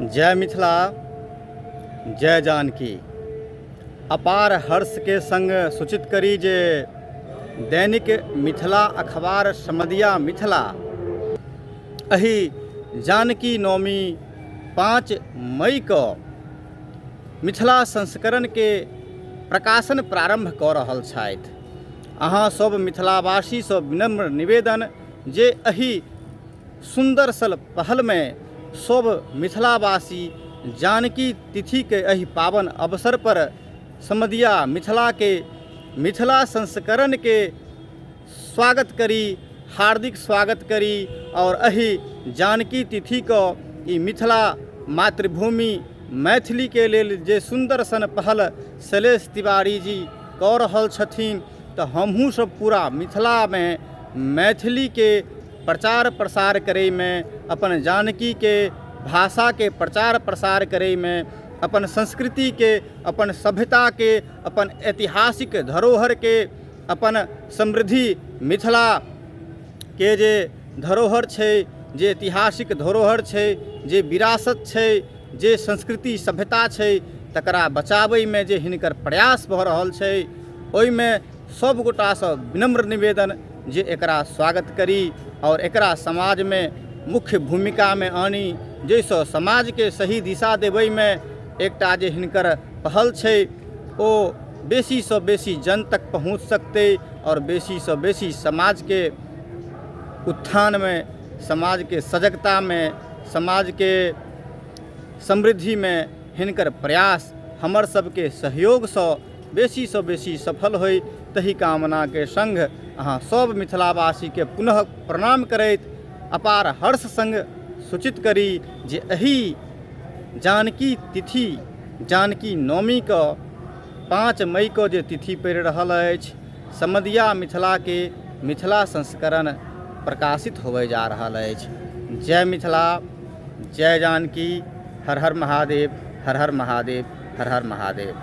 जय मिथिला जय जानकी। अपार हर्ष के संग सूचित करी जे दैनिक मिथिला अखबार समदिया मिथिला अही जानकी नवमी 5 मई को मिथिला संस्करण के प्रकाशन प्रारंभ कऽ रहल छथि। अहाँ सब मिथिलावासी से विनम्र निवेदन जे अही सुंदर सल पहल में सब मिथिलावासी जानकी तिथि के अही पावन अवसर पर समदिया मिथिला के मिथिला संस्करण के स्वागत करी, हार्दिक स्वागत करी। और अही जानकी तिथि को ई मिथिला मातृभूमि मैथिली के लेल जे सुंदर सन पहल शैलेश तिवारी जी कऽ रहल छथिन, तो हमहूँ सब पूरा मिथिला में मैथिली के प्रचार प्रसार करे में, अपन जानकी के भाषा के प्रचार प्रसार करे में, अपन संस्कृति के, अपन सभ्यता के, अपन ऐतिहासिक धरोहर के, अपन समृद्धि मिथिला के जे धरोहर छे, जे ऐतिहासिक धरोहर छे, जे विरासत छे, जे संस्कृति सभ्यता छे, तकरा बचाबै में जे हिनकर प्रयास भऽ रहल छे, ओहि में सब गोटा से विनम्र निवेदन जे एकरा स्वागत करी और एकरा समाज में मुख्य भूमिका में आनी, जैसे समाज के सही दिशा देबै में एकटा जे हिनकर पहल छे ओ बेसी से बेसी जन तक पहुँच सकते और बेसी से बेसी समाज के उत्थान में, समाज के सजगता में, समाज के समृद्धि में हिनकर प्रयास हमर सबके सहयोग से बेसी सफल होय, तही कामना के संग अहाँ सब मिथिलावासी के पुनः प्रणाम करैत अपार हर्ष संग सूचित करी जे एही जानकी तिथि, जानकी नवमी को 5 मई को जे तिथि पड़ि रहल अछि, समदिया मिथिला के मिथिला संस्करण प्रकाशित होवे जा रहल अछि। जय मिथिला जय जानकी। हर हर महादेव, हर हर महादेव, हर हर महादेव।